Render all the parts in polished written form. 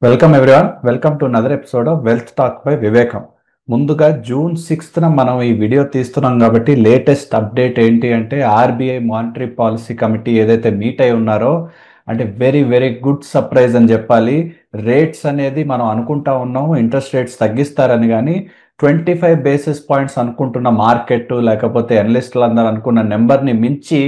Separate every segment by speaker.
Speaker 1: Welcome everyone. Welcome to another episode of wealth talk by వివేకం. ముందుగా June 6న మనం ఈ వీడియో తీస్తున్నాం కాబట్టి లేటెస్ట్ అప్డేట్ ఏంటి అంటే ఆర్బీఐ మానిటరీ పాలసీ కమిటీ ఏదైతే మీట్ అయి ఉన్నారో అంటే వెరీ వెరీ గుడ్ సర్ప్రైజ్ అని చెప్పాలి. రేట్స్ అనేది మనం అనుకుంటా ఉన్నాము ఇంట్రెస్ట్ రేట్స్ తగ్గిస్తారని, కానీ 25 బేసిస్ పాయింట్స్ అనుకుంటున్న మార్కెట్ లేకపోతే అనలిస్టులు అందరూ అనుకున్న నెంబర్ని మించి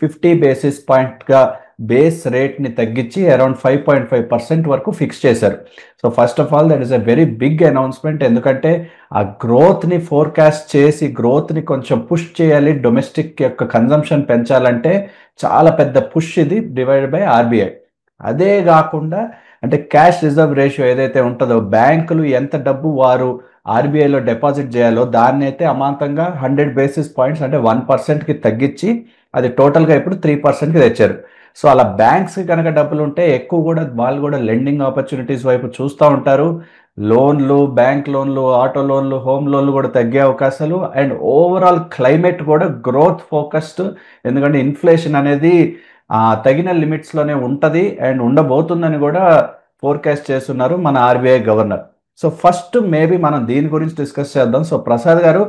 Speaker 1: 50 బేసిస్ పాయింట్గా బేస్ రేట్ని తగ్గించి అరౌండ్ 5.5% వరకు ఫిక్స్ చేశారు. So first of all that is a very big announcement. ఎందుకంటే ఆ గ్రోత్ని ఫోర్కాస్ట్ చేసి గ్రోత్ని కొంచెం పుష్ చేయాలి, డొమెస్టిక్ యొక్క కన్జంప్షన్ పెంచాలంటే చాలా పెద్ద పుష్ ఇది డివైడ్ బై ఆర్బీఐ. అదే కాకుండా అంటే క్యాష్ రిజర్వ్ రేషియో ఏదైతే ఉంటుందో బ్యాంకులు ఎంత డబ్బు వారు ఆర్బీఐలో డిపాజిట్ చేయాలో దాన్ని అయితే అమాంతంగా 100 బేసిస్ పాయింట్స్ అంటే 1%కి తగ్గించి అది టోటల్గా ఇప్పుడు 3%కి తెచ్చారు. సో అలా బ్యాంక్స్ కనుక డబ్బులు ఉంటే ఎక్కువ కూడా వాళ్ళు కూడా లెండింగ్ ఆపర్చునిటీస్ వైపు చూస్తూ ఉంటారు. లోన్లు, బ్యాంక్ లోన్లు, ఆటో లోన్లు, హోమ్ లోన్లు కూడా తగ్గే అవకాశాలు అండ్ ఓవరాల్ క్లైమేట్ కూడా గ్రోత్ ఫోకస్డ్. ఎందుకంటే ఇన్ఫ్లేషన్ అనేది తగిన లిమిట్స్లోనే ఉంటుంది అండ్ ఉండబోతుందని కూడా ఫోర్కాస్ట్ చేస్తున్నారు మన RBI governor. So first maybe మనం దీని గురించి డిస్కస్ చేద్దాం. So Prasad garu,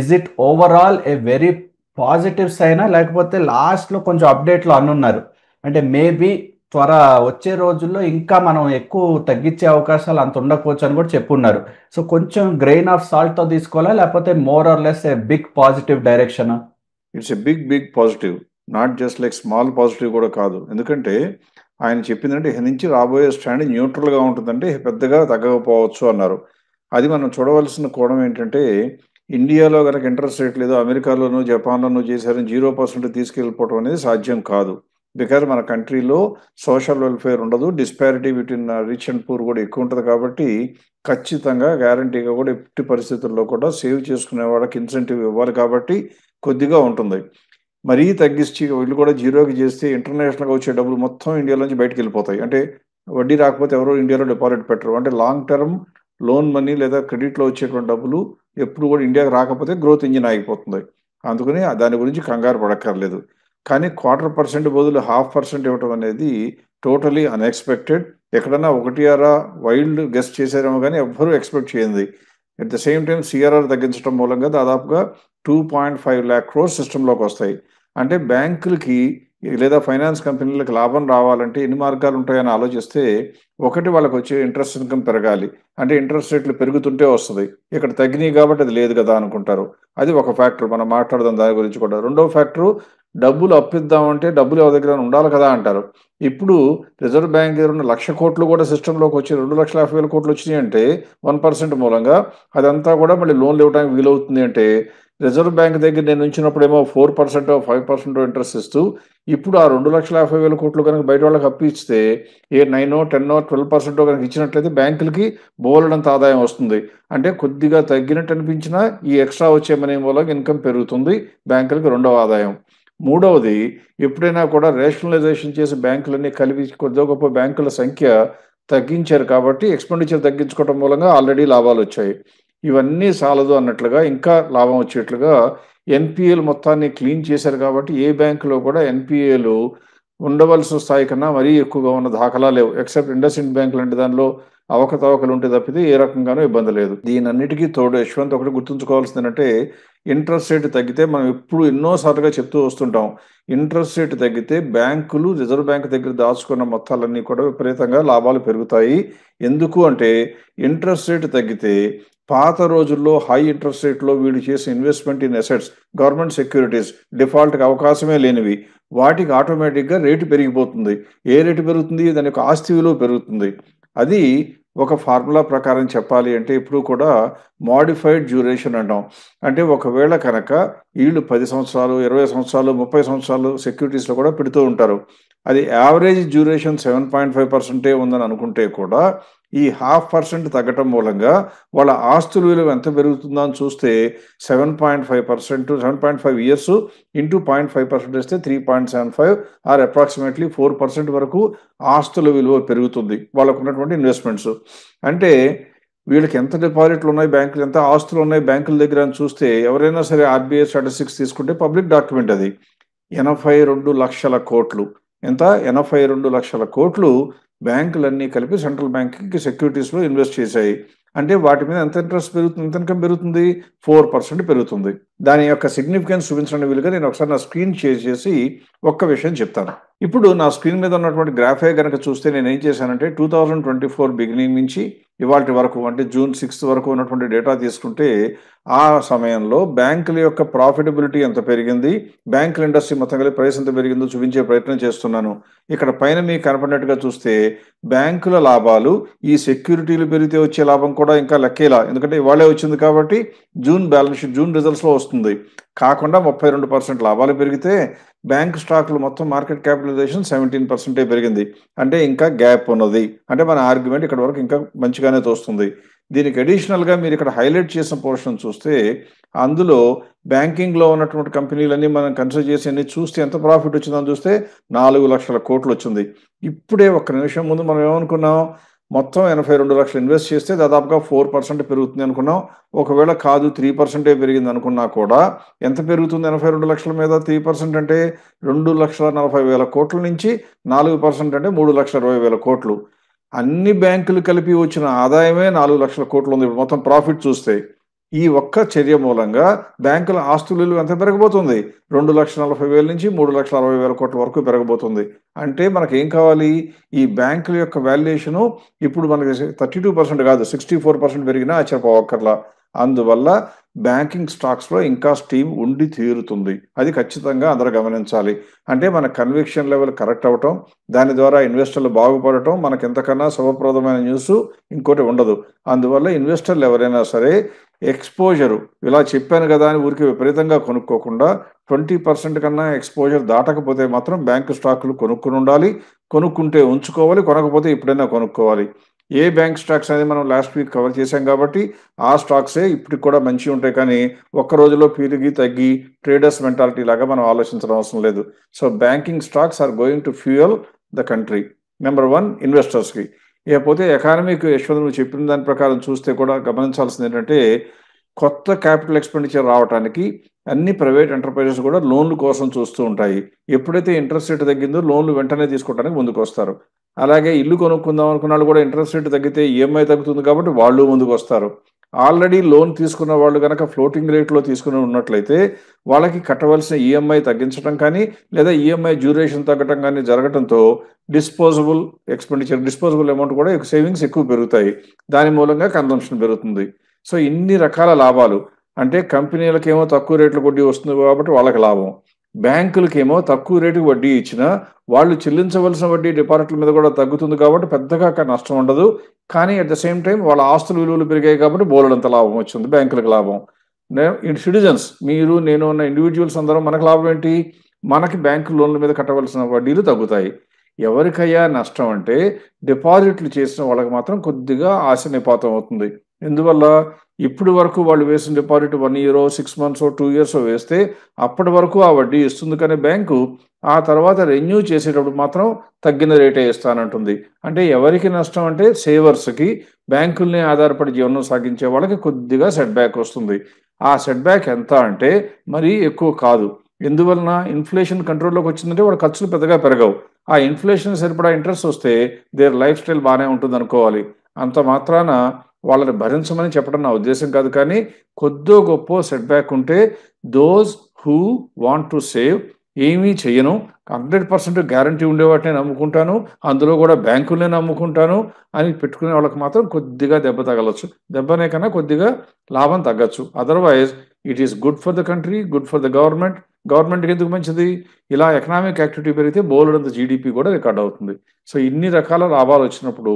Speaker 1: is it overall a very positive సైనా లేకపోతే లాస్ట్లో కొంచెం అప్డేట్లు అనున్నారు అంటే మేబీ వచ్చే రోజుల్లో ఇంకా మనం ఎక్కువ తగ్గించే అవకాశాలు అంత ఉండకపోవచ్చు అని కూడా చెప్పున్నారు. సో కొంచెం గ్రెయిన్ ఆఫ్ సాల్ట్తో తీసుకోవాలా లేకపోతే more or less a big positive డైరెక్షనా?
Speaker 2: It's a big positive, not just like small positive కూడా కాదు. ఎందుకంటే ఆయన చెప్పిందంటే నుంచి రాబోయే స్టాండ్ న్యూట్రల్గా ఉంటుందంటే పెద్దగా తగ్గకపోవచ్చు అన్నారు. అది మనం చూడవలసిన కోణం ఏంటంటే ఇండియాలో కనుక ఇంట్రెస్ట్ రేట్ లేదు, అమెరికాలోనూ జపాన్లోనూ చేశారని 0% తీసుకెళ్ళిపోవడం అనేది సాధ్యం కాదు. బికాజ్ మన కంట్రీలో సోషల్ వెల్ఫేర్ ఉండదు, disparity between rich and poor కూడా ఎక్కువ ఉంటుంది. కాబట్టి ఖచ్చితంగా గ్యారంటీగా కూడా ఎట్టి పరిస్థితుల్లో కూడా సేవ్ చేసుకునే వాళ్ళకి ఇన్సెంటివ్ ఇవ్వాలి. కాబట్టి కొద్దిగా ఉంటుంది. మరీ తగ్గించి వీళ్ళు కూడా జీరోకి చేస్తే ఇంటర్నేషనల్గా వచ్చే డబ్బులు మొత్తం ఇండియాలోంచి బయటకు వెళ్ళిపోతాయి. అంటే వడ్డీ రాకపోతే ఎవరో ఇండియాలో డిపాజిట్ పెట్టరు. అంటే లాంగ్ టర్మ్ లోన్ మనీ లేదా క్రెడిట్లో వచ్చేటువంటి డబ్బులు ఎప్పుడు కూడా ఇండియాకి రాకపోతే గ్రోత్ ఇంజిన్ ఆగిపోతుంది. అందుకని దాని గురించి కంగారు పడక్కర్లేదు. కానీ 0.25% బదులు 0.5% ఇవ్వటం అనేది టోటలీ అన్ఎక్స్పెక్టెడ్. ఎక్కడన్నా ఒకటి ఆరా వైల్డ్ గెస్ట్ చేశారేమో కానీ ఎవ్వరూ ఎక్స్పెక్ట్ చేయండి. At the same time CRR తగ్గించడం మూలంగా దాదాపుగా 2.5 lakh crores సిస్టంలోకి వస్తాయి. అంటే బ్యాంకులకి లేదా ఫైనాన్స్ కంపెనీలకు లాభం రావాలంటే ఎన్ని మార్గాలు ఉంటాయని ఆలోచిస్తే ఒకటి వాళ్ళకి వచ్చే ఇంట్రెస్ట్ ఇన్కమ్ పెరగాలి. అంటే ఇంట్రెస్ట్ రేట్లు పెరుగుతుంటే వస్తుంది. ఇక్కడ తగ్గినాయి కాబట్టి అది లేదు కదా అనుకుంటారు. అది ఒక ఫ్యాక్టర్. మనం మాట్లాడదాం దాని గురించి కూడా. రెండో ఫ్యాక్టరు, డబ్బులు అప్పిద్దామంటే డబ్బులు ఎవరి దగ్గర ఉండాలి కదా అంటారు. ఇప్పుడు రిజర్వ్ బ్యాంక్ దగ్గర ఉన్న 1,00,000 కోట్లు కూడా సిస్టంలోకి వచ్చి 2,50,000 కోట్లు వచ్చినాయి అంటే 1% మూలంగా అదంతా కూడా మళ్ళీ లోన్లు ఇవ్వడానికి వీలవుతుంది. అంటే రిజర్వ్ బ్యాంక్ దగ్గర నేను ఉంచినప్పుడేమో 4% 5% ఇంట్రెస్ట్ ఇస్తూ ఇప్పుడు ఆ 2,50,000 కోట్లు కనుక బయట వాళ్ళకి అప్పు ఇస్తే 9 10 12% కనుక ఇచ్చినట్లయితే బ్యాంకులకి బోలెడంత ఆదాయం వస్తుంది. అంటే కొద్దిగా తగ్గినట్టు అనిపించినా ఈ ఎక్స్ట్రా వచ్చే మనీ మూలంగా ఇన్కమ్ పెరుగుతుంది, బ్యాంకులకి రెండవ ఆదాయం. మూడవది, ఎప్పుడైనా కూడా రేషనలైజేషన్ చేసి బ్యాంకులన్నీ కలిపి కొద్దిగా గొప్ప బ్యాంకుల సంఖ్య తగ్గించారు కాబట్టి ఎక్స్పెండిచర్ తగ్గించుకోవడం మూలంగా ఆల్రెడీ లాభాలు వచ్చాయి. ఇవన్నీ చాలదు అన్నట్లుగా ఇంకా లాభం వచ్చేట్లుగా ఎన్పిఏలు మొత్తాన్ని క్లీన్ చేశారు. కాబట్టి ఏ బ్యాంకులో కూడా ఎన్పిఏలు ఉండవలసిన స్థాయి కన్నా మరీ ఎక్కువగా ఉన్న దాఖలా లేవు. ఎక్సెప్ట్ ఇండస్ఇండ్ బ్యాంక్ లాంటి దానిలో అవకతవకలు ఉంటే తప్పితే ఏ రకంగానూ ఇబ్బంది లేదు. దీని అన్నిటికీ తోడు యశ్వంత్ ఒకటి గుర్తుంచుకోవాల్సింది ఏంటంటే ఇంట్రెస్ట్ రేట్ తగ్గితే మనం ఎప్పుడు ఎన్నోసార్లుగా చెప్తూ వస్తుంటాం, ఇంట్రెస్ట్ రేట్ తగ్గితే బ్యాంకులు రిజర్వ్ బ్యాంక్ దగ్గర దాచుకున్న మొత్తాలన్నీ కూడా విపరీతంగా లాభాలు పెరుగుతాయి. ఎందుకు అంటే ఇంట్రెస్ట్ రేట్ తగ్గితే పాత రోజుల్లో హై ఇంట్రెస్ట్ రేట్లో వీళ్ళు చేసే investment in assets, government securities, డిఫాల్ట్కి అవకాశమే లేనివి, వాటికి ఆటోమేటిక్గా రేటు పెరిగిపోతుంది. ఏ రేటు పెరుగుతుంది? దాని యొక్క ఆస్తి విలువ పెరుగుతుంది. అది ఒక ఫార్ములా ప్రకారం చెప్పాలి అంటే ఇప్పుడు కూడా మోడిఫైడ్ డ్యూరేషన్ అంటాం. అంటే ఒకవేళ కనుక వీళ్ళు 10 సంవత్సరాలు 20 సంవత్సరాలు 30 సంవత్సరాలు సెక్యూరిటీస్లో కూడా పెడుతూ ఉంటారు. అది యావరేజ్ డ్యూరేషన్ 7.5% ఉందని అనుకుంటే కూడా ఈ 0.5% తగ్గటం మూలంగా వాళ్ళ ఆస్తుల విలువ ఎంత పెరుగుతుందో అని చూస్తే 7.5%, 7.5 years ఇంటూ 0.5% ఇస్తే 3.75 ఆర్ అప్రాక్సిమేట్లీ 4% వరకు ఆస్తుల విలువ పెరుగుతుంది వాళ్ళకు ఉన్నటువంటి ఇన్వెస్ట్మెంట్స్. అంటే వీళ్ళకి ఎంత డిపాజిట్లు ఉన్నాయి, బ్యాంకులు ఎంత ఆస్తులు ఉన్నాయి బ్యాంకుల దగ్గర అని చూస్తే ఎవరైనా సరే ఆర్బీఐ స్టాటిస్టిక్స్ తీసుకుంటే పబ్లిక్ డాక్యుమెంట్ అది 82 లక్షల కోట్లు. ఎంత? 82 లక్షల కోట్లు బ్యాంకులన్నీ కలిపి సెంట్రల్ బ్యాంక్కి సెక్యూరిటీస్లో ఇన్వెస్ట్ చేశాయి. అంటే వాటి మీద ఎంత ఇంట్రెస్ట్ పెరుగుతుంది, ఎంత ఇన్కమ్ పెరుగుతుంది? 4% పెరుగుతుంది. దాని యొక్క సిగ్నిఫికెన్స్ చూపించడానికి వీలుగా నేను ఒకసారి నా స్క్రీన్ షేర్ చేసి ఒక్క విషయం చెప్తాను. ఇప్పుడు నా స్క్రీన్ మీద ఉన్నటువంటి గ్రాఫే కనుక చూస్తే నేను ఏం చేశానంటే 2024 బిగినింగ్ నుంచి ఇవాళ వరకు అంటే జూన్ 6 వరకు ఉన్నటువంటి డేటా తీసుకుంటే ఆ సమయంలో బ్యాంకుల యొక్క ప్రాఫిటబిలిటీ ఎంత పెరిగింది, బ్యాంకుల ఇండస్ట్రీ మొత్తం కలిపి ప్రైస్ ఎంత పెరిగిందో చూపించే ప్రయత్నం చేస్తున్నాను. ఇక్కడ పైన మీకు కనపడినట్టుగా చూస్తే బ్యాంకుల లాభాలు ఈ సెక్యూరిటీలు పెరిగితే వచ్చే లాభం కూడా ఇంకా లెక్కేలా, ఎందుకంటే ఇవాళే వచ్చింది కాబట్టి జూన్ బ్యాలెన్స్ షీట్ జూన్ రిజల్ట్స్లో వస్తుంది. కాకుండా 32% లాభాలు పెరిగితే బ్యాంక్ స్టాక్లు మొత్తం మార్కెట్ క్యాపిటలైజేషన్ 17% పెరిగింది. అంటే ఇంకా గ్యాప్ ఉన్నది. అంటే మన ఆర్గ్యుమెంట్ ఇక్కడ వరకు ఇంకా మంచిగానే తోస్తుంది. దీనికి అడిషనల్గా మీరు ఇక్కడ హైలైట్ చేసిన పోర్షన్ చూస్తే అందులో బ్యాంకింగ్లో ఉన్నటువంటి కంపెనీలన్నీ మనం కన్సిడర్ చేసి అన్ని చూస్తే ఎంత ప్రాఫిట్ వచ్చిందని చూస్తే 4 లక్షల కోట్లు వచ్చింది. ఇప్పుడే ఒక్క నిమిషం ముందు మనం ఏమనుకున్నాం, మొత్తం 82 లక్షలు ఇన్వెస్ట్ చేస్తే దాదాపుగా 4% పెరుగుతుంది అనుకున్నాం. ఒకవేళ కాదు 3% పెరిగింది అనుకున్నా కూడా ఎంత పెరుగుతుంది 82 లక్షల మీద 3% అంటే 2,40,000 కోట్ల నుంచి 4% అంటే 3,20,000 కోట్లు. అన్ని బ్యాంకులు కలిపి వచ్చిన ఆదాయమే 4 లక్షల కోట్లు ఉంది మొత్తం ప్రాఫిట్ చూస్తే. ఈ ఒక్క చర్య మూలంగా బ్యాంకుల ఆస్తుల విలువ ఎంత పెరగబోతుంది? 2,40,000 నుంచి 3,60,000 కోట్ల వరకు పెరగబోతుంది. అంటే మనకి ఏం కావాలి? ఈ బ్యాంకుల యొక్క వాల్యుయేషను ఇప్పుడు మనకి 32% కాదు 64% పెరిగినా ఆశ్చర్యపోవక్కర్లా. అందువల్ల బ్యాంకింగ్ స్టాక్స్లో ఇంకా స్టీమ్ ఉండి తీరుతుంది. అది ఖచ్చితంగా అందరూ గమనించాలి. అంటే మన కన్విక్షన్ లెవెల్ కరెక్ట్ అవటం, దాని ద్వారా ఇన్వెస్టర్లు బాగుపడటం మనకు ఎంతకన్నా శుభప్రదమైన న్యూస్ ఇంకోటి ఉండదు. అందువల్ల ఇన్వెస్టర్లు ఎవరైనా సరే ఎక్స్పోజరు ఇలా చెప్పాను కదా అని ఊరికి విపరీతంగా కొనుక్కోకుండా 20% కన్నా ఎక్స్పోజర్ దాటకపోతే మాత్రం బ్యాంకు స్టాకులు కొనుక్కుని ఉండాలి. కొనుక్కుంటే ఉంచుకోవాలి, కొనకపోతే ఇప్పుడైనా కొనుక్కోవాలి. ఏ బ్యాంక్ స్టాక్స్ అనేది మనం లాస్ట్ వీక్ కవర్ చేశాం కాబట్టి ఆ స్టాక్సే ఇప్పటికి కూడా మంచిగా ఉంటాయి. కానీ ఒక్క రోజులో పెరిగి తగ్గి ట్రేడర్స్ మెంటాలిటీ లాగా మనం ఆలోచించడం అవసరం లేదు. So banking stocks are going to fuel the country. Number 1 ఇన్వెస్టర్స్కి. ఇకపోతే ఎకానమీకి యశ్వంత్ నువ్వు చెప్పిన దాని ప్రకారం చూస్తే కూడా గమనించాల్సింది ఏంటంటే కొత్త క్యాపిటల్ ఎక్స్పెండిచర్ రావడానికి అన్ని ప్రైవేట్ ఎంటర్ప్రైజెస్ కూడా లోన్ల కోసం చూస్తూ ఉంటాయి. ఎప్పుడైతే ఇంట్రెస్ట్ రేట్ తగ్గిందో లోన్లు వెంటనే తీసుకోవడానికి ముందుకు వస్తారు. అలాగే ఇల్లు కొనుక్కుందాం అనుకున్న వాళ్ళు కూడా ఇంట్రెస్ట్ రేట్ తగ్గితే ఈఎంఐ తగ్గుతుంది కాబట్టి వాళ్ళు ముందుకు వస్తారు. ఆల్రెడీ లోన్ తీసుకున్న వాళ్ళు కనుక ఫ్లోటింగ్ రేట్లో తీసుకుని ఉన్నట్లయితే వాళ్ళకి కట్టవలసిన ఈఎంఐ తగ్గించడం కానీ లేదా ఈఎంఐ డ్యూరేషన్ తగ్గడం కానీ జరగడంతో డిస్పోజబుల్ అమౌంట్ కూడా సేవింగ్స్ ఎక్కువ పెరుగుతాయి. దాని మూలంగా కన్సంప్షన్ పెరుగుతుంది. సో ఇన్ని రకాల లాభాలు అంటే కంపెనీలకేమో తక్కువ రేట్ల వడ్డీ వస్తుంది కాబట్టి వాళ్ళకి లాభం, బ్యాంకులకేమో తక్కువ రేటుకి వడ్డీ ఇచ్చినా వాళ్ళు చెల్లించవలసిన వడ్డీ డిపాజిట్ల మీద కూడా తగ్గుతుంది కాబట్టి పెద్దగా నష్టం ఉండదు. కానీ అట్ ద సేమ్ టైం వాళ్ళ ఆస్తుల విలువలు పెరిగాయి కాబట్టి బోలెడంత లాభం వచ్చింది, బ్యాంకులకు లాభం. సిటిజన్స్ మీరు నేను ఉన్న ఇండివిజువల్స్ అందరం మనకు లాభం ఏంటి? మనకి బ్యాంకు లోన్ల మీద కట్టవలసిన వడ్డీలు తగ్గుతాయి. ఎవరికయ్యా నష్టం అంటే డిపాజిట్లు చేసిన వాళ్ళకి మాత్రం కొద్దిగా ఆశ నిపాతం అవుతుంది. ఎందువల్ల ఇప్పటి వరకు వాళ్ళు వేసిన డిపాజిట్ 1 year 6 months 2 years వేస్తే అప్పటి వరకు ఆ వడ్డీ ఇస్తుంది. కానీ బ్యాంకు ఆ తర్వాత రెన్యూ చేసేటప్పుడు మాత్రం తగ్గిన రేటే ఇస్తానంటుంది. అంటే ఎవరికి నష్టం అంటే సేవర్స్కి, బ్యాంకుల్ని ఆధారపడి జీవనం సాగించే వాళ్ళకి కొద్దిగా సెట్ బ్యాక్ వస్తుంది. ఆ సెట్ బ్యాక్ ఎంత అంటే మరీ ఎక్కువ కాదు. ఎందువలన ఇన్ఫ్లేషన్ కంట్రోల్లోకి వచ్చిందంటే వాళ్ళ ఖర్చులు పెద్దగా పెరగవు. ఆ ఇన్ఫ్లేషన్ సరిపడా ఇంట్రెస్ట్ వస్తే దేర్ లైఫ్ స్టైల్ బాగానే ఉంటుంది అనుకోవాలి. అంత మాత్రాన వాళ్ళని భరించమని చెప్పడం నా ఉద్దేశం కాదు. కానీ కొద్దో గొప్ప సెట్ బ్యాక్ ఉంటే those who want to save ఏమీ చెయ్యను, 100% గ్యారంటీ ఉండేవాటిని నమ్ముకుంటాను, అందులో కూడా బ్యాంకులనే నమ్ముకుంటాను అని పెట్టుకునే వాళ్ళకి మాత్రం కొద్దిగా దెబ్బ తగలచ్చు. దెబ్బనే కన్నా కొద్దిగా లాభం తగ్గచ్చు. Otherwise it is good for the country, good for the government. గవర్నమెంట్కి ఎందుకు మంచిది? ఇలా ఎకనామిక్ యాక్టివిటీ పెరిగితే బోలెడంత జీడిపి కూడా రికార్డ్ అవుతుంది. సో ఇన్ని రకాల లాభాలు వచ్చినప్పుడు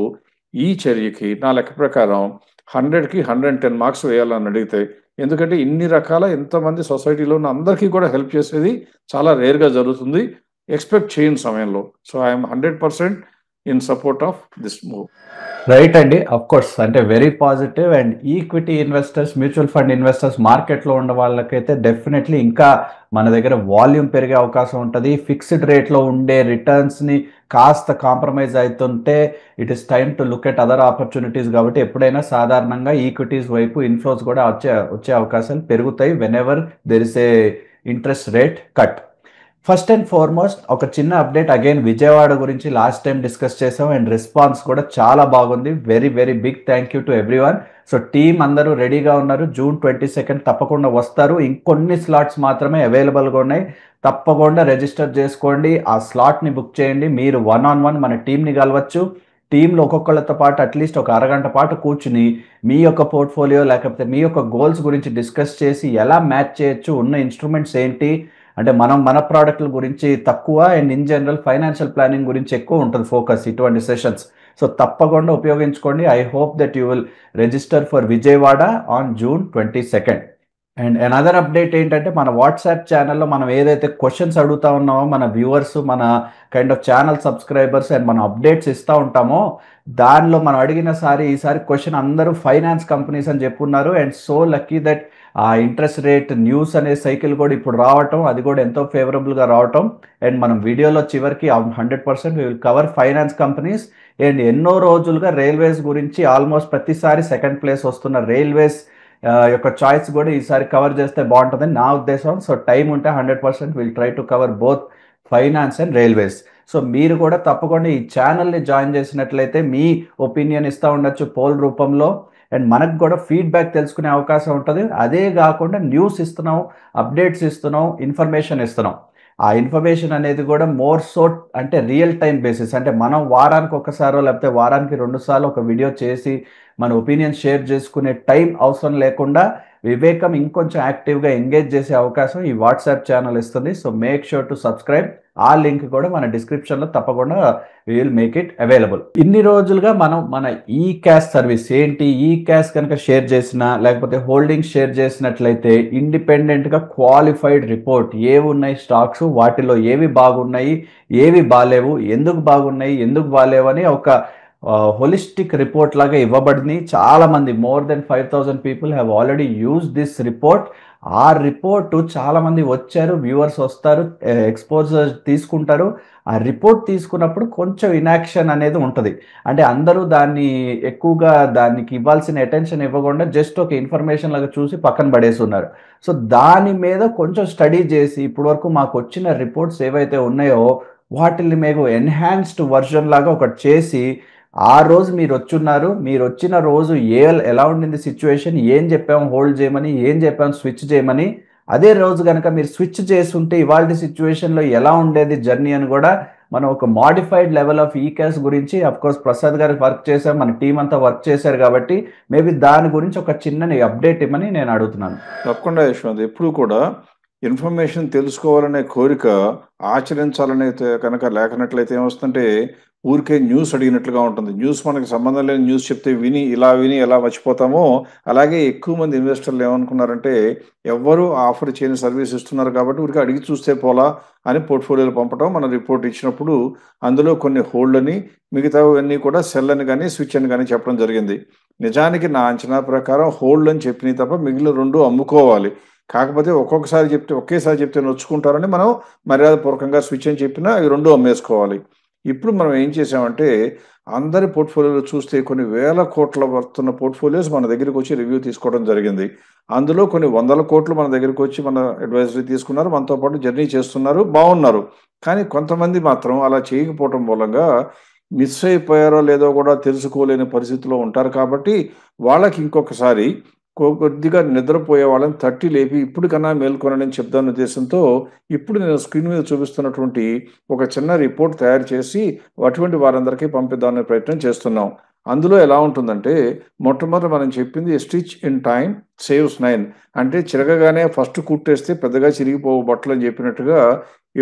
Speaker 2: ఈ చర్యకి నా లెక్క ప్రకారం 100కి 110 మార్క్స్ వేయాలని అడిగితే, ఎందుకంటే ఇన్ని రకాల ఎంతమంది సొసైటీలో ఉన్న అందరికీ కూడా హెల్ప్ చేసేది చాలా రేర్గా జరుగుతుంది ఎక్స్పెక్ట్ చేయని సమయంలో. So I'm 100% in support of this move.
Speaker 1: Right అండి, అఫ్ కోర్స్ అంటే very positive. And equity investors, mutual fund investors, మార్కెట్లో ఉన్న వాళ్ళకైతే డెఫినెట్లీ ఇంకా మన దగ్గర వాల్యూమ్ పెరిగే అవకాశం ఉంటుంది. ఫిక్స్డ్ రేట్లో ఉండే రిటర్న్స్ని కాస్త కాంప్రమైజ్ అవుతుంటే it is time to look at other opportunities. కాబట్టి ఎప్పుడైనా సాధారణంగా ఈక్విటీస్ వైపు ఇన్ఫ్లోస్ కూడా వచ్చే అవకాశాలు పెరుగుతాయి whenever there is a interest rate cut. First and foremost ఒక చిన్న అప్డేట్ అగైన్ విజయవాడ గురించి లాస్ట్ టైం డిస్కస్ చేసాం అండ్ రెస్పాన్స్ కూడా చాలా బాగుంది. Very very big thank you to everyone. So team అందరూ రెడీగా ఉన్నారు. June 22 తప్పకుండా వస్తారు. ఇంకొన్ని స్లాట్స్ మాత్రమే అవైలబుల్గా ఉన్నాయి. తప్పకుండా రిజిస్టర్ చేసుకోండి, ఆ స్లాట్ని బుక్ చేయండి. మీరు 1-on-1 మన టీంని కలవచ్చు. టీంలో ఒక్కొక్కళ్ళతో పాటు అట్లీస్ట్ ఒక అరగంట పాటు కూర్చుని మీ యొక్క పోర్ట్ఫోలియో లేకపోతే మీ యొక్క గోల్స్ గురించి డిస్కస్ చేసి ఎలా మ్యాచ్ చేయొచ్చు, ఉన్న ఇన్స్ట్రుమెంట్స్ ఏంటి, అంటే మన ప్రోడక్ట్ల గురించి తక్కువ and in general financial planning గురించి ఎక్కువ ఉంటుంది ఫోకస్ ఇటువంటి సెషన్స్. సో తప్పకుండా ఉపయోగించుకోండి. I hope that you will register for Vijayawada on June 22. And another update ఏంటంటే మన వాట్సాప్ ఛానల్లో మనం ఏదైతే క్వశ్చన్స్ అడుగుతా ఉన్నామో మన వ్యూవర్స్, మన kind of channel subscribers and మనం అప్డేట్స్ ఇస్తూ ఉంటామో దానిలో మనం ఈసారి క్వశ్చన్ అందరూ ఫైనాన్స్ కంపెనీస్ అని చెప్పున్నారు. అండ్ సో లక్కీ దట్ ఆ ఇంట్రెస్ట్ రేట్ న్యూస్ అనే సైకిల్ కూడా ఇప్పుడు రావటం, అది కూడా ఎంతో ఫేవరబుల్గా రావటం. అండ్ మనం వీడియోలో చివరికి 100% we will cover finance companies. And ఎన్నో రోజులుగా రైల్వేస్ గురించి ఆల్మోస్ట్ ప్రతిసారి సెకండ్ ప్లేస్ వస్తున్న రైల్వేస్ యొక్క చాయిస్ కూడా ఈసారి కవర్ చేస్తే బాగుంటుందని నా ఉద్దేశం. సో టైం ఉంటే 100% will try to cover both finance and railways. So మీరు కూడా తప్పకుండా ఈ ఛానల్ని జాయిన్ చేసినట్లయితే మీ ఒపీనియన్ ఇస్తూ ఉండొచ్చు పోల్ రూపంలో. అండ్ మనకు కూడా ఫీడ్బ్యాక్ తెలుసుకునే అవకాశం ఉంటుంది. అదే కాకుండా న్యూస్ ఇస్తున్నాం, అప్డేట్స్ ఇస్తున్నాం, ఇన్ఫర్మేషన్ ఇస్తున్నాం. ఆ ఇన్ఫర్మేషన్ అనేది కూడా మోర్ సో అంటే రియల్ టైం బేసిస్, అంటే మనం వారానికి ఒకసారో లేకపోతే వారానికి 2 సార్లు ఒక వీడియో చేసి మన ఒపీనియన్ షేర్ చేసుకునే టైం అవసరం లేకుండా వివేకం ఇంకొంచెం యాక్టివ్గా ఎంగేజ్ చేసే అవకాశం ఈ వాట్సాప్ ఛానల్ ఇస్తుంది. So make sure to subscribe. ఆ లింక్ కూడా మన డిస్క్రిప్షన్లో తప్పకుండా we will make it available. ఇన్ని రోజులుగా మనం మన ఈ క్యాష్ సర్వీస్ ఏంటి, ఈ క్యాష్ కనుక షేర్ చేసినా లేకపోతే హోల్డింగ్స్ షేర్ చేసినట్లయితే ఇండిపెండెంట్గా క్వాలిఫైడ్ రిపోర్ట్ ఏవి ఉన్నాయి స్టాక్స్, వాటిలో ఏవి బాగున్నాయి, ఏవి బాగాలేవు, ఎందుకు బాగున్నాయి, ఎందుకు బాగాలేవు అని ఒక హోలిస్టిక్ రిపోర్ట్ లాగా ఇవ్వబడింది. చాలామంది more than 5,000 people have already use this report. ఆ రిపోర్ట్ చాలామంది వచ్చారు, వ్యూవర్స్ వస్తారు, ఎక్స్పోజర్ తీసుకుంటారు. ఆ రిపోర్ట్ తీసుకున్నప్పుడు కొంచెం ఇన్యాక్షన్ అనేది ఉంటుంది. అంటే అందరూ దాన్ని ఎక్కువగా దానికి ఇవ్వాల్సిన అటెన్షన్ ఇవ్వకుండా జస్ట్ ఒక ఇన్ఫర్మేషన్ లాగా చూసి పక్కన పడేసి ఉన్నారు. సో దాని మీద కొంచెం స్టడీ చేసి ఇప్పటివరకు మాకు వచ్చిన రిపోర్ట్స్ ఏవైతే ఉన్నాయో వాటిని మేము ఎన్హాన్స్డ్ వర్జన్ లాగా ఒకటి చేసి ఆ రోజు మీరు వచ్చున్నారు, మీరు వచ్చిన రోజు ఎలా ఉండింది సిచ్యువేషన్, ఏం చెప్పాము హోల్డ్ చేయమని, ఏం చెప్పాము స్విచ్ చేయమని, అదే రోజు కనుక మీరు స్విచ్ చేస్తుంటే ఇవాళ సిచ్యువేషన్లో ఎలా ఉండేది జర్నీ అని కూడా మనం ఒక మాడిఫైడ్ లెవెల్ ఆఫ్ ఈ క్యాష్ గురించి అఫ్కోర్స్ ప్రసాద్ గారు వర్క్ చేశారు, మన టీం అంతా వర్క్ చేశారు కాబట్టి మేబీ దాని గురించి ఒక చిన్న అప్డేట్ ఇవ్వమని నేను అడుగుతున్నాను.
Speaker 2: తప్పకుండా యశ్వంత్, ఎప్పుడు కూడా ఇన్ఫర్మేషన్ తెలుసుకోవాలనే కోరిక ఆచరించాలనే కనుక లేకనట్లయితే ఏమొస్తుందంటే ఊరికే న్యూస్ అడిగినట్లుగా ఉంటుంది. న్యూస్ మనకి సంబంధం లేని న్యూస్ చెప్తే విని ఎలా మర్చిపోతామో అలాగే ఎక్కువ మంది ఇన్వెస్టర్లు ఏమనుకున్నారంటే ఎవ్వరూ ఆఫర్ చేయని సర్వీస్ ఇస్తున్నారు కాబట్టి ఊరికి అడిగి చూస్తే పోలా అని పోర్ట్ఫోలియోలు పంపడం, మన రిపోర్ట్ ఇచ్చినప్పుడు అందులో కొన్ని హోల్డ్ అని మిగతావన్నీ కూడా సెల్ అని కానీ స్విచ్ అని కానీ చెప్పడం జరిగింది. నిజానికి నా అంచనా ప్రకారం హోల్డ్ అని చెప్పినవి తప్ప మిగిలిన 2 అమ్ముకోవాలి. కాకపోతే ఒకేసారి చెప్తే నొచ్చుకుంటారని మనం మర్యాదపూర్వకంగా స్విచ్ అని చెప్పినా అవి 2 అమ్మేసుకోవాలి. ఇప్పుడు మనం ఏం చేసామంటే అందరి పోర్ట్ఫోలియోలు చూస్తే కొన్ని వేల కోట్ల వర్తున్న పోర్ట్ఫోలియోస్ మన దగ్గరికి వచ్చి రివ్యూ తీసుకోవడం జరిగింది. అందులో కొన్ని 100 కోట్లు మన దగ్గరికి వచ్చి మన అడ్వైజరీ తీసుకున్నారు, మనతో పాటు జర్నీ చేస్తున్నారు, బాగున్నారు. కానీ కొంతమంది మాత్రం అలా చేయకపోవటం మూలంగా మిస్ అయిపోయారో లేదో కూడా తెలుసుకోలేని పరిస్థితిలో ఉంటారు. కాబట్టి వాళ్ళకి ఇంకొకసారి కొద్దిగా నిద్రపోయే వాళ్ళని తట్టి లేపి ఇప్పటికన్నా మేల్కొనని చెప్దాని ఉద్దేశంతో ఇప్పుడు నేను స్క్రీన్ మీద చూపిస్తున్నటువంటి ఒక చిన్న రిపోర్ట్ తయారు చేసి అటువంటి వారందరికీ పంపిద్దామనే ప్రయత్నం చేస్తున్నాం. అందులో ఎలా ఉంటుందంటే మొట్టమొదటి మనం చెప్పింది స్టిచ్ ఇన్ టైం సేవ్స్ 9, అంటే చిరగగానే ఫస్ట్ కుట్టేస్తే పెద్దగా చిరిగిపోవు బట్టలు అని చెప్పినట్టుగా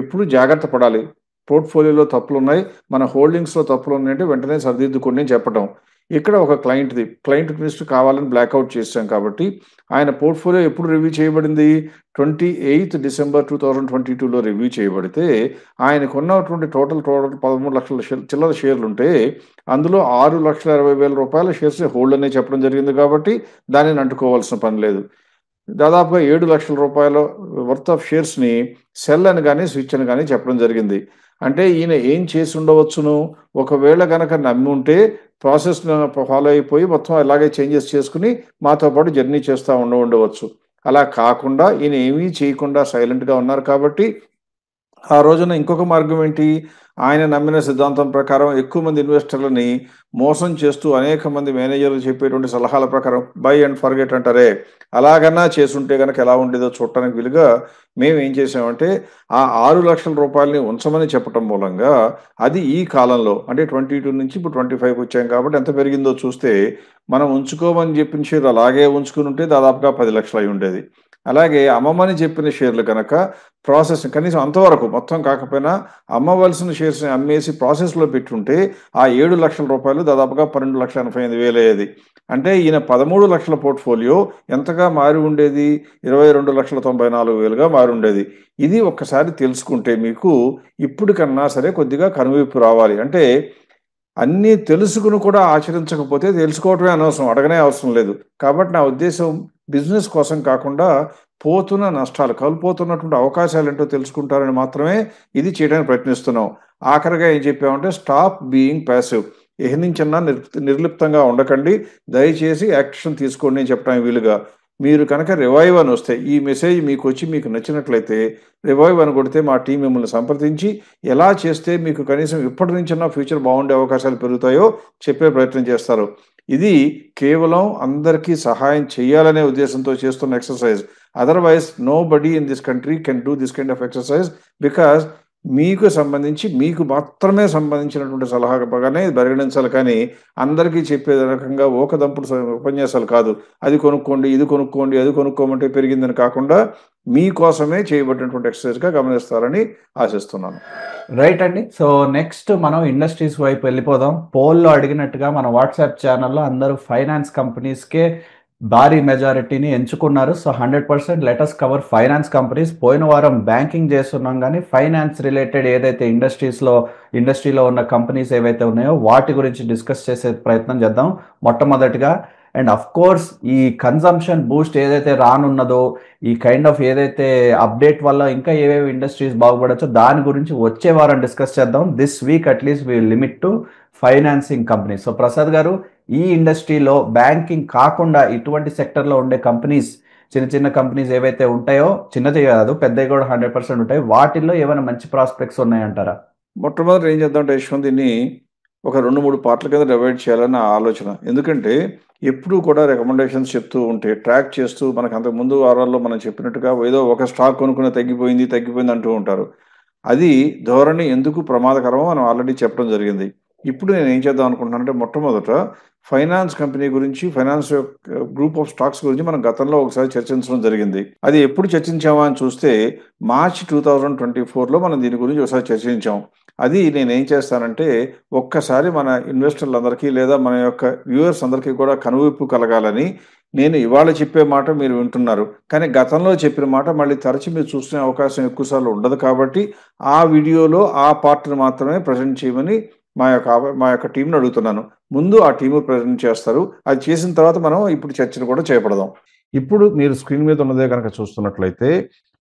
Speaker 2: ఎప్పుడు జాగ్రత్త పడాలి. పోర్ట్ఫోలియోలో తప్పులు ఉన్నాయి, మన హోల్డింగ్స్లో తప్పులు ఉన్నాయంటే వెంటనే సరిదిద్దుకోండి అని చెప్పడం. ఇక్కడ ఒక క్లయింట్ లిస్ట్ కావాలని బ్లాక్అవుట్ చేశాం కాబట్టి ఆయన పోర్ట్ఫోలియో ఎప్పుడు రివ్యూ చేయబడింది, 28 December 2022లో రివ్యూ చేయబడితే ఆయనకు ఉన్నటువంటి టోటల్ 13 లక్షల చిల్లర షేర్లు ఉంటే అందులో 6,20,000 రూపాయల షేర్స్ హోల్డ్ అనే చెప్పడం జరిగింది. కాబట్టి దానిని అంటుకోవాల్సిన పని లేదు. దాదాపుగా 7 లక్షల రూపాయల వర్త్ ఆఫ్ షేర్స్ని సెల్ అని కానీ స్విచ్ అని కానీ చెప్పడం జరిగింది. అంటే ఈయన ఏం చేసి ఉండవచ్చును, ఒకవేళ కనుక నమ్మి ఉంటే ప్రాసెస్ ఫాలో అయిపోయి మొత్తం అలాగే చేంజెస్ చేసుకుని మాతో పాటు జర్నీ చేస్తూ ఉండవచ్చు. అలా కాకుండా ఈయన ఏమీ చేయకుండా సైలెంట్గా ఉన్నారు కాబట్టి ఆ రోజున ఇంకొక మార్గం ఏంటి? ఆయన నమ్మిన సిద్ధాంతం ప్రకారం ఎక్కువ మంది ఇన్వెస్టర్లని మోసం చేస్తూ అనేక మంది మేనేజర్లు చెప్పేటువంటి సలహాల ప్రకారం బై అండ్ ఫర్గెట్ అంటారే, అలాగన్నా చేసుంటే గనక ఎలా ఉండేదో చూడటానికి వీలుగా మేము ఏం చేసామంటే, ఆ 6,00,000 ఉంచమని చెప్పటం మూలంగా అది ఈ కాలంలో అంటే 22 నుంచి ఇప్పుడు 25కి వచ్చాం కాబట్టి ఎంత పెరిగిందో చూస్తే, మనం ఉంచుకోమని చెప్పిన షేర్లు అలాగే ఉంచుకునుంటే దాదాపుగా 10,00,000 అయ్యుండేది. అలాగే అమ్మమని చెప్పిన షేర్లు గనక ప్రాసెస్ కనీసం అంతవరకు మొత్తం కాకపోయినా అమ్మవలసిన షేర్స్‌ని అమ్మేసి ప్రాసెస్‌లో పెట్టుంటే ఆ రూ. 7,00,000 దాదాపుగా 12,88,000 అయ్యేది. అంటే ఈయన 13,00,000 పోర్ట్‌ఫోలియో ఎంతగా మారి ఉండేది? 22,94,000గా మారుండేది. ఇది ఒక్కసారి తెలుసుకుంటే మీకు ఇప్పటికన్నా సరే కొద్దిగా కనువిప్పు రావాలి. అంటే అన్నీ తెలుసుకుని కూడా ఆచరించకపోతే తెలుసుకోవటమే అనవసరం. అడగనే అవసరం లేదు. కాబట్టి నా ఉద్దేశ్యం బిజినెస్ కోసం కాకుండా పోతున్న నష్టాలు, కోల్పోతున్నటువంటి అవకాశాలేంటో తెలుసుకుంటారని మాత్రమే ఇది చేయడానికి ప్రయత్నిస్తున్నాం. ఆఖరిగా ఏం చెప్పామంటే స్టాప్ బీయింగ్ పాసివ్. ఇహ నుంచన్నా నిర్లిప్తంగా ఉండకండి. దయచేసి యాక్షన్ తీసుకోండి అని చెప్పడానికి వీలుగా. మీరు కనుక రివైవ్ అని వస్తే ఈ మెసేజ్ మీకొచ్చి మీకు నచ్చినట్లయితే రివైవ్ అని కొడితే మా టీం మిమ్మల్ని సంప్రదించి ఎలా చేస్తే మీకు కనీసం ఇప్పటి నుంచన్నా ఫ్యూచర్ బాగుండే అవకాశాలు పెరుగుతాయో చెప్పే ప్రయత్నం చేస్తారు. ఇది కేవలం అందరికీ సహాయం చేయాలనే ఉద్దేశంతో చేస్తున్న exercise. Otherwise nobody in this country can do this kind of exercise because మీకు సంబంధించి మీకు మాత్రమే సంబంధించినటువంటి సలహాగానే పరిగణించాలి కానీ, అందరికీ చెప్పే రకంగా ఊకదంపుడు ఉపన్యాసాలు కాదు. అది కొనుక్కోండి, ఇది కొనుక్కోండి, అది కొనుక్కోమంటే పెరిగిందని కాకుండా మీకోసమే చేయబడినటువంటి ఎక్సర్సైజ్‌గా గమనిస్తారని ఆశిస్తున్నాను.
Speaker 1: రైట్ అండి. సో నెక్స్ట్ మనం ఇండస్ట్రీస్ వైపు వెళ్ళిపోదాం. పోల్‌లో అడిగినట్టుగా మన వాట్సాప్ ఛానల్‌లో అందరూ ఫైనాన్స్ కంపెనీస్‌కే భారీ మెజారిటీని ఎంచుకున్నారు. So 100% let us cover finance companies. పోయిన వారం బ్యాంకింగ్ చేస్తున్నాం గానీ, ఫైనాన్స్ రిలేటెడ్ ఏదైతే ఇండస్ట్రీలో ఉన్న కంపెనీస్ ఏవైతే ఉన్నాయో వాటి గురించి డిస్కస్ చేసే ప్రయత్నం చేద్దాం. మొట్టమొదటిగా అండ్ కోర్స్ ఈ కన్జంప్షన్ బూస్ట్ ఏదైతే రానున్నదో, ఈ కైండ్ ఆఫ్ ఏదైతే అప్డేట్ వల్ల ఇంకా ఏవేవి ఇండస్ట్రీస్ బాగుపడొచ్చో దాని గురించి వచ్చే వారం డిస్కస్ చేద్దాం. This week at least we limit to financing companies. So Prasad garu, ఈ ఇండస్ట్రీలో బ్యాంకింగ్ కాకుండా ఇటువంటి సెక్టర్లో ఉండే కంపెనీస్, చిన్న చిన్న కంపెనీస్ ఏవైతే ఉంటాయో, చిన్నది కాదు పెద్దవి కూడా 100% ఉంటాయి, వాటిల్లో ఏమైనా మంచి ప్రాస్పెక్ట్స్ ఉన్నాయంటారా?
Speaker 2: మొట్టమొదట ఏం చేద్దామంటే యశ్వంత్ దీన్ని ఒక 2, 3 పార్ట్‌ల కింద డివైడ్ చేయాలని నా ఆలోచన. ఎందుకంటే ఎప్పుడూ కూడా రికమెండేషన్స్ చెప్తూ ఉంటే ట్రాక్ చేస్తూ మనకు అంతకుముందు వారాల్లో మనం చెప్పినట్టుగా ఏదో ఒక స్టాక్ కొనుక్కుని తగ్గిపోయింది అంటూ ఉంటారు. అది ధోరణి ఎందుకు ప్రమాదకరమో మనం ఆల్రెడీ చెప్పడం జరిగింది. ఇప్పుడు నేనేం చేద్దాం అనుకుంటున్నానంటే మొట్టమొదట ఫైనాన్స్ కంపెనీ గురించి, ఫైనాన్స్ గ్రూప్ ఆఫ్ స్టాక్స్ గురించి మనం గతంలో ఒకసారి చర్చించడం జరిగింది. అది ఎప్పుడు చర్చించామా అని చూస్తే మార్చ్ 2024లో మనం దీని గురించి ఒకసారి చర్చించాం. అది నేనేం చేస్తానంటే ఒక్కసారి మన ఇన్వెస్టర్లందరికీ లేదా మన యొక్క వ్యూవర్స్ అందరికీ కూడా కనువిప్పు కలగాలని నేను ఇవాళ చెప్పే మాట మీరు వింటున్నారు. కానీ గతంలో చెప్పిన మాట మళ్ళీ తరచి మీరు చూసుకునే అవకాశం ఎక్కువ సార్లు ఉండదు కాబట్టి ఆ వీడియోలో ఆ పార్ట్‌ని మాత్రమే ప్రెజెంట్ చేయమని మా యొక్క టీమ్‌ని అడుగుతున్నాను. ముందు ఆ టీము ప్రెజెంట్ చేస్తారు. అది చేసిన తర్వాత మనం ఇప్పుడు చర్చను కూడా చేపడదాం. ఇప్పుడు మీరు స్క్రీన్ మీద ఉన్నదే గనక చూస్తున్నట్లయితే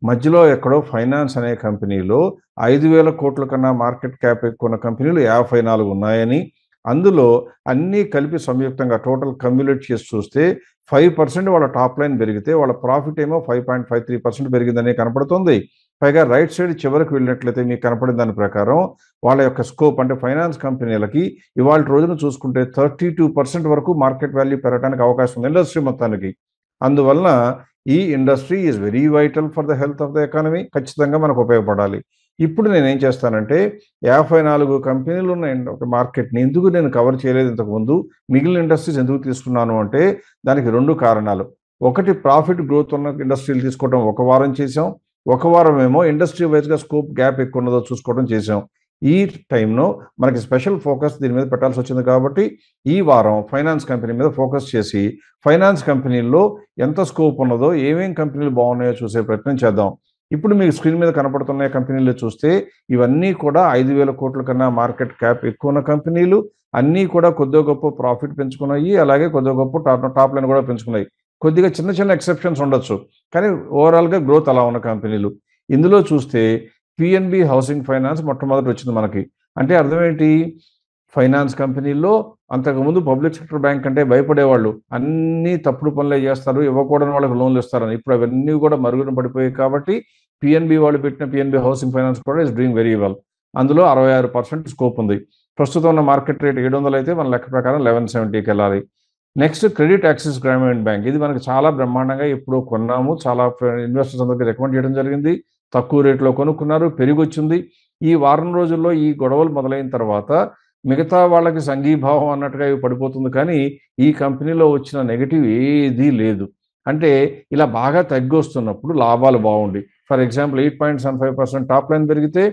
Speaker 2: మధ్యలో ఎక్కడో ఫైనాన్స్ అనే కంపెనీలో 5,000,00,00,000 కన్నా మార్కెట్ క్యాప్ ఎక్కువ కంపెనీలు 54 ఉన్నాయని, అందులో అన్నీ కలిపి సంయుక్తంగా టోటల్ కమ్యులేట్ చేసి చూస్తే 5% వాళ్ళ టాప్ లైన్ పెరిగితే వాళ్ళ ప్రాఫిట్ ఏమో 5.53% పెరిగిందని కనపడుతుంది. పైగా రైట్ సైడ్ చివరికి వెళ్ళినట్లయితే మీకు కనపడిన దాని ప్రకారం వాళ్ళ యొక్క స్కోప్ అంటే ఫైనాన్స్ కంపెనీలకి ఇవాల్టి రోజున చూసుకుంటే 32% వరకు మార్కెట్ వాల్యూ పెరగడానికి అవకాశం ఉంది ఇండస్ట్రీ మొత్తానికి. అందువలన ఈ industry is very vital for the health of the economy. ఖచ్చితంగా మనకు ఉపయోగపడాలి. ఇప్పుడు నేనేం చేస్తానంటే 54 కంపెనీలు ఉన్న ఒక మార్కెట్‌ని ఎందుకు నేను కవర్ చేయలేదు ఇంతకుముందు, మిగిలిన ఇండస్ట్రీస్ ఎందుకు తీసుకున్నాను అంటే దానికి 2 కారణాలు. ఒకటి ప్రాఫిట్ గ్రోత్ ఉన్న ఇండస్ట్రీలు తీసుకోవడం ఒక వారం చేశాం. ఒక వారం ఏమో ఇండస్ట్రీ వైస్‌గా స్కోప్ గ్యాప్ ఎక్కువ ఉన్నదో చూసుకోవడం చేశాం. ఈ టైంలో మనకి స్పెషల్ ఫోకస్ దీని మీద పెట్టాల్సి వచ్చింది కాబట్టి ఈ వారం ఫైనాన్స్ కంపెనీ మీద ఫోకస్ చేసి ఫైనాన్స్ కంపెనీల్లో ఎంత స్కోప్ ఉన్నదో, ఏమేం కంపెనీలు బాగున్నాయో చూసే ప్రయత్నం చేద్దాం. ఇప్పుడు మీకు స్క్రీన్ మీద కనపడుతున్న కంపెనీలు చూస్తే ఇవన్నీ కూడా 5,000,00,00,000 కన్నా మార్కెట్ క్యాప్ ఎక్కువ ఉన్న కంపెనీలు. అన్నీ కూడా కొద్దో గొప్పో ప్రాఫిట్ పెంచుకున్నాయి. అలాగే కొద్దో గొప్పో టాప్ లైన్ కూడా పెంచుకున్నాయి. కొద్దిగా చిన్న చిన్న ఎక్సెప్షన్స్ ఉండొచ్చు. కానీ ఓవరాల్‌గా గ్రోత్ అలా ఉన్న కంపెనీలు. ఇందులో చూస్తే పిఎన్బి హౌసింగ్ ఫైనాన్స్ మొట్టమొదట వచ్చింది మనకి. అంటే అర్థం ఏంటి? ఫైనాన్స్ కంపెనీల్లో అంతకుముందు పబ్లిక్ సెక్టర్ బ్యాంక్ అంటే భయపడేవాళ్ళు. అన్నీ తప్పుడు పనులే చేస్తారు, ఇవ్వకూడని వాళ్ళకి లోన్‌లు ఇస్తారని. ఇప్పుడు అవన్నీ కూడా మరుగున పడిపోయాయి కాబట్టి పిఎన్బి వాళ్ళు పెట్టిన పిఎన్బి హౌసింగ్ ఫైనాన్స్ కూడా ఇస్ డూయింగ్ వెరీ వెల్. అందులో 66% స్కోప్ ఉంది. ప్రస్తుతం ఉన్న మార్కెట్ రేట్ 700 అయితే మన లెక్క ప్రకారం 1170కి వెళ్ళాలి. నెక్స్ట్ క్రెడిట్ యాక్సిస్ గ్రామీణ బ్యాంక్. ఇది మనకి చాలా బ్రహ్మాండంగా ఎప్పుడో కొన్నాము. చాలా ఇన్వెస్టర్స్ అందరికీ రికమెండ్ చేయడం జరిగింది. తక్కువ రేట్లో కొనుక్కున్నారు, పెరిగొచ్చింది. ఈ వారం రోజుల్లో ఈ గొడవలు మొదలైన తర్వాత మిగతా వాళ్ళకి సంఘీభావం అన్నట్టుగా ఇవి పడిపోతుంది, కానీ ఈ కంపెనీలో వచ్చిన నెగటివ్ ఏదీ లేదు. అంటే ఇలా బాగా తగ్గొస్తున్నప్పుడు లాభాలు బాగుండి, ఫర్ ఎగ్జాంపుల్ 8.75% టాప్ లైన్ పెరిగితే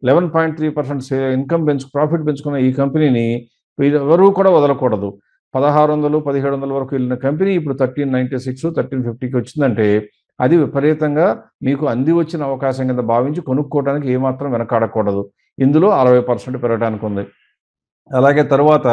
Speaker 2: 11.3% ఇన్కమ్ ప్రాఫిట్ పెంచుకున్న ఈ కంపెనీని ఎవరూ కూడా వదలకూడదు. 1600, 1700 వరకు వెళ్ళిన కంపెనీ ఇప్పుడు 1396, 1350కి వచ్చిందంటే అది విపరీతంగా మీకు అంది వచ్చిన అవకాశం కింద భావించి కొనుక్కోవడానికి ఏమాత్రం వెనకాడకూడదు. ఇందులో 60% పెరగడానికి ఉంది. అలాగే తరువాత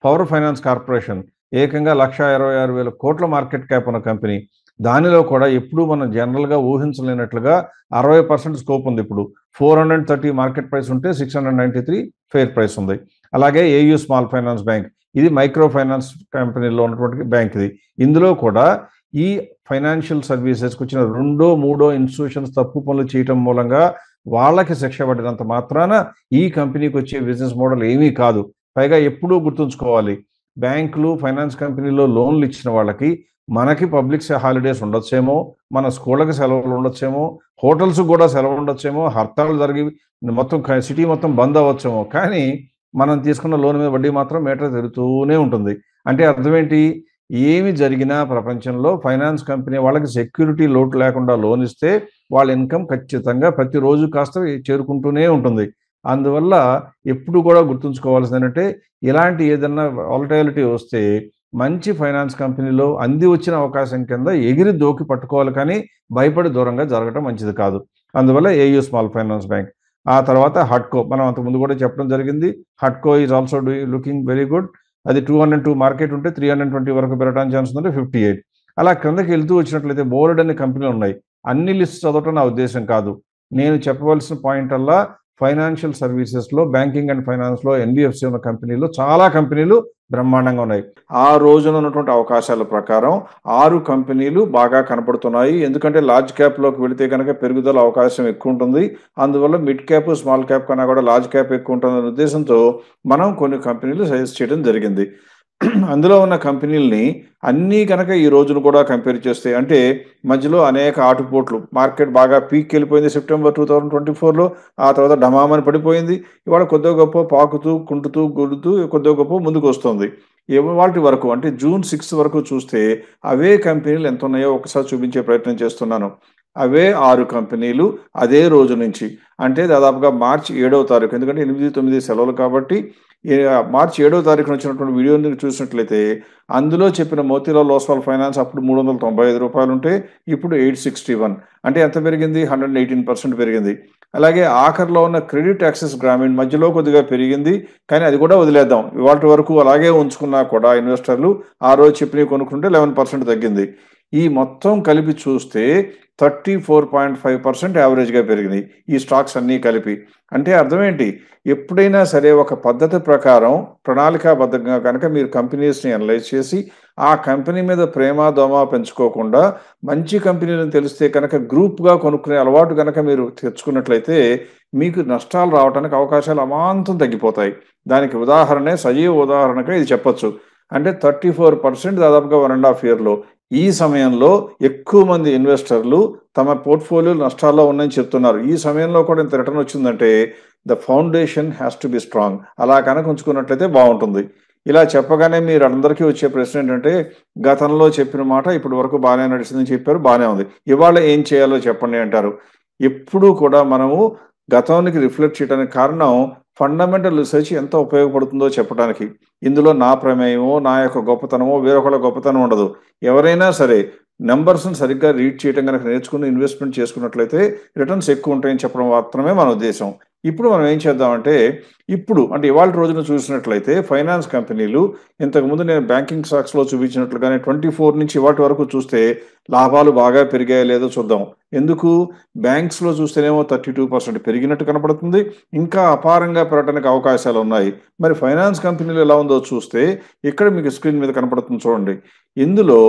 Speaker 2: పవర్ ఫైనాన్స్ కార్పొరేషన్ ఏకంగా 1,26,000 కోట్ల మార్కెట్ క్యాప్ ఉన్న కంపెనీ. దానిలో కూడా ఎప్పుడు మనం జనరల్గా ఊహించలేనట్లుగా 60% స్కోప్ ఉంది. ఇప్పుడు 430 మార్కెట్ ప్రైస్ ఉంటే 693 ఫెయిర్ ప్రైస్ ఉంది. అలాగే ఏయూ స్మాల్ ఫైనాన్స్ బ్యాంక్, ఇది మైక్రో ఫైనాన్స్ కంపెనీలో ఉన్నటువంటి బ్యాంక్ ఇది. ఇందులో కూడా ఈ ఫైనాన్షియల్ సర్వీసెస్కి వచ్చిన 2, 3 ఇన్స్టిట్యూషన్స్ తప్పు పనులు చేయటం మూలంగా వాళ్ళకి శిక్ష పడినంత మాత్రాన ఈ కంపెనీకి వచ్చే బిజినెస్ మోడల్ ఏమీ కాదు. పైగా ఎప్పుడూ గుర్తుంచుకోవాలి, బ్యాంకులు ఫైనాన్స్ కంపెనీలో లోన్లు ఇచ్చిన వాళ్ళకి మనకి పబ్లిక్ హాలిడేస్ ఉండొచ్చేమో, మన స్కూళ్ళకి సెలవులు ఉండొచ్చేమో, హోటల్స్ కూడా సెలవు ఉండొచ్చేమో, హర్తాలు జరిగి మొత్తం సిటీ మొత్తం బంద్ అవ్వచ్చేమో, కానీ మనం తీసుకున్న లోన్ మీద వడ్డీ మాత్రం మీటర్ తిరుగుతూనే ఉంటుంది. అంటే అర్థం ఏంటి? ఏమి జరిగినా ప్రపంచంలో ఫైనాన్స్ కంపెనీ వాళ్ళకి సెక్యూరిటీ లోటు లేకుండా లోన్ ఇస్తే వాళ్ళ ఇన్కమ్ ఖచ్చితంగా ప్రతిరోజు కాస్త చేరుకుంటూనే ఉంటుంది. అందువల్ల ఎప్పుడు కూడా గుర్తుంచుకోవాల్సింది ఏంటంటే, ఇలాంటి ఏదన్నా వాలటైలిటీ వస్తే మంచి ఫైనాన్స్ కంపెనీలో అంది వచ్చిన అవకాశం కింద ఎగిరి దోకి పట్టుకోవాలి, కానీ భయపడి దూరంగా జరగడం మంచిది కాదు. అందువల్ల ఏయూ స్మాల్ ఫైనాన్స్ బ్యాంక్. ఆ తర్వాత హడ్కో, మనం అంతకుముందు కూడా చెప్పడం జరిగింది. హడ్కో is also looking very good. అది 202 మార్కెట్ ఉంటే 320 వరకు పెరగడానికి ఛాన్స్ ఉంటే 58. అలా క్రిందకి వెళ్తూ వచ్చినట్లయితే బోర్డ్ అనే కంపెనీలు ఉన్నాయి. అన్ని లిస్ట్ చదవటం నా ఉద్దేశం కాదు. నేను చెప్పవలసిన పాయింట్ అల్లా ఫైనాన్షియల్ సర్వీసెస్లో, బ్యాంకింగ్ అండ్ ఫైనాన్స్లో ఎన్బిఎఫ్సి ఉన్న కంపెనీలు, చాలా కంపెనీలు బ్రహ్మాండంగా ఉన్నాయి. ఆ రోజున ఉన్నటువంటి అవకాశాల ప్రకారం 6 కంపెనీలు బాగా కనపడుతున్నాయి. ఎందుకంటే లార్జ్ క్యాప్లోకి వెళితే కనుక పెరుగుదల అవకాశం ఎక్కువ ఉంటుంది. అందువల్ల మిడ్ క్యాప్, స్మాల్ క్యాప్ కన్నా కూడా లార్జ్ క్యాప్ ఎక్కువ ఉంటుందనే ఉద్దేశంతో మనం కొన్ని కంపెనీలు సజెస్ట్ చేయడం జరిగింది. అందులో ఉన్న కంపెనీలని అన్నీ కనుక ఈ రోజును కూడా కంపేర్ చేస్తే, అంటే మధ్యలో అనేక ఆటుపోట్లు, మార్కెట్ బాగా పీక్ వెళ్ళిపోయింది సెప్టెంబర్ 2024లో, ఆ తర్వాత డమామని పడిపోయింది. ఇవాళ కొద్దిగా గొప్ప పాకుతూ కుంటుతూ గుడుతూ కొద్దిగా గొప్ప ముందుకు వస్తుంది. వాటి వరకు అంటే జూన్ 6 వరకు చూస్తే అవే కంపెనీలు ఎంత ఉన్నాయో ఒకసారి చూపించే ప్రయత్నం చేస్తున్నాను. అవే 6 కంపెనీలు అదే రోజు నుంచి, అంటే దాదాపుగా మార్చి 7వ తారీఖు, ఎందుకంటే 8, 9 సెలవులు కాబట్టి మార్చి 7వ తారీఖున వచ్చినటువంటి వీడియోని చూసినట్లయితే అందులో చెప్పిన మోతీలాల్ ఓస్వాల్ ఫైనాన్స్ అప్పుడు 395 రూపాయలు ఉంటే ఇప్పుడు 861, అంటే ఎంత పెరిగింది? 118% పెరిగింది. అలాగే ఆఖరిలో ఉన్న క్రెడిట్ యాక్సిస్ గ్రామీణ మధ్యలో కొద్దిగా పెరిగింది, కానీ అది కూడా వదిలేద్దాం. ఇవాళ వరకు అలాగే ఉంచుకున్నా కూడా ఇన్వెస్టర్లు ఆ రోజు చెప్పినవి కొనుక్కుంటే 11% తగ్గింది. ఈ మొత్తం కలిపి చూస్తే 34.5% యావరేజ్గా పెరిగినాయి ఈ స్టాక్స్ అన్నీ కలిపి. అంటే అర్థం ఏంటి? ఎప్పుడైనా సరే ఒక పద్ధతి ప్రకారం ప్రణాళికాబద్ధంగా కనుక మీరు కంపెనీస్ని అనలైజ్ చేసి ఆ కంపెనీ మీద ప్రేమ దోమ పెంచుకోకుండా మంచి కంపెనీలను తెలిస్తే కనుక గ్రూప్గా కొనుక్కునే అలవాటు కనుక మీరు తెచ్చుకున్నట్లయితే మీకు నష్టాలు రావడానికి అవకాశాలు అమాంతం తగ్గిపోతాయి. దానికి ఉదాహరణే, సజీవ ఉదాహరణగా ఇది చెప్పొచ్చు. అంటే 34% దాదాపుగా 1.5 ఇయర్లో. ఈ సమయంలో ఎక్కువ మంది ఇన్వెస్టర్లు తమ పోర్ట్ఫోలియో నష్టాల్లో ఉన్నాయని చెప్తున్నారు. ఈ సమయంలో కూడా ఇంత రిటర్న్ వచ్చిందంటే the foundation has to be strong. అలా కనుక ఉంచుకున్నట్లయితే బాగుంటుంది. ఇలా చెప్పగానే మీరు అందరికీ వచ్చే ప్రశ్న ఏంటంటే, గతంలో చెప్పిన మాట ఇప్పటి వరకు బాగానే నడిచిందని చెప్పారు, బాగానే ఉంది, ఇవాళ ఏం చేయాలో చెప్పండి అంటారు. ఎప్పుడూ కూడా మనము గతానికి రిఫ్లెక్ట్ చేయడానికి కారణం ఫండమెంటల్ రీసెర్చ్ ఎంత ఉపయోగపడుతుందో చెప్పడానికి. ఇందులో నా ప్రమేయమో, నా యొక్క గొప్పతనమో, వేరొకళ్ళ గొప్పతనం ఉండదు. ఎవరైనా సరే నెంబర్స్ని సరిగ్గా రీడ్ చేయడం కనుక నేర్చుకుని ఇన్వెస్ట్మెంట్ చేసుకున్నట్లయితే రిటర్న్స్ ఎక్కువ ఉంటాయని చెప్పడం మాత్రమే మన ఉద్దేశం. ఇప్పుడు మనం ఏం చేద్దామంటే, అంటే ఇవాళ రోజున చూసినట్లయితే ఫైనాన్స్ కంపెనీలు ఇంతకుముందు నేను బ్యాంకింగ్ స్టాక్స్లో చూపించినట్లుగానే 24 నుంచి ఇవాటి వరకు చూస్తే లాభాలు బాగా పెరిగాయో లేదో చూద్దాం. ఎందుకు? బ్యాంక్స్లో చూస్తేనేమో 32% పెరిగినట్టు కనపడుతుంది, ఇంకా అపారంగా పెరగడానికి అవకాశాలు ఉన్నాయి. మరి ఫైనాన్స్ కంపెనీలు ఎలా ఉందో చూస్తే ఇక్కడ మీకు స్క్రీన్ మీద కనపడుతుంది చూడండి. ఇందులో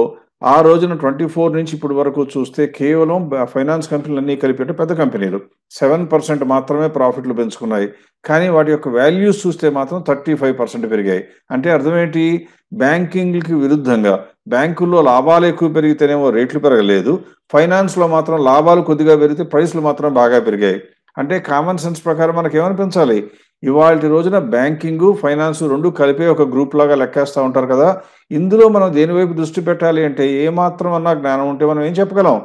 Speaker 2: ఆ రోజున 24 నుంచి ఇప్పటి వరకు చూస్తే కేవలం ఫైనాన్స్ కంపెనీలు అన్నీ కలిపి అంటే పెద్ద కంపెనీలు 7% మాత్రమే ప్రాఫిట్లు పెంచుకున్నాయి. కానీ వాటి యొక్క వాల్యూస్ చూస్తే మాత్రం 35% పెరిగాయి. అంటే అర్థం ఏంటి? బ్యాంకింగ్‌కి విరుద్ధంగా బ్యాంకుల్లో లాభాలు ఎక్కువ పెరిగితేనేమో రేట్లు పెరగలేదు. ఫైనాన్స్‌లో మాత్రం లాభాలు కొద్దిగా పెరిగితే ప్రైస్‌లు మాత్రం బాగా పెరిగాయి. అంటే కామన్ సెన్స్ ప్రకారం మనకేమనిపించాలి? ఇవాల్టి రోజున బ్యాంకింగు, ఫైనాన్సు 2 కలిపే ఒక గ్రూప్ లాగా లెక్కేస్తా ఉంటారు కదా! ఇందులో మనం దేని వైపు దృష్టి పెట్టాలి అంటే ఏమాత్రం అన్నా జ్ఞానం ఉంటే మనం ఏం చెప్పగలం?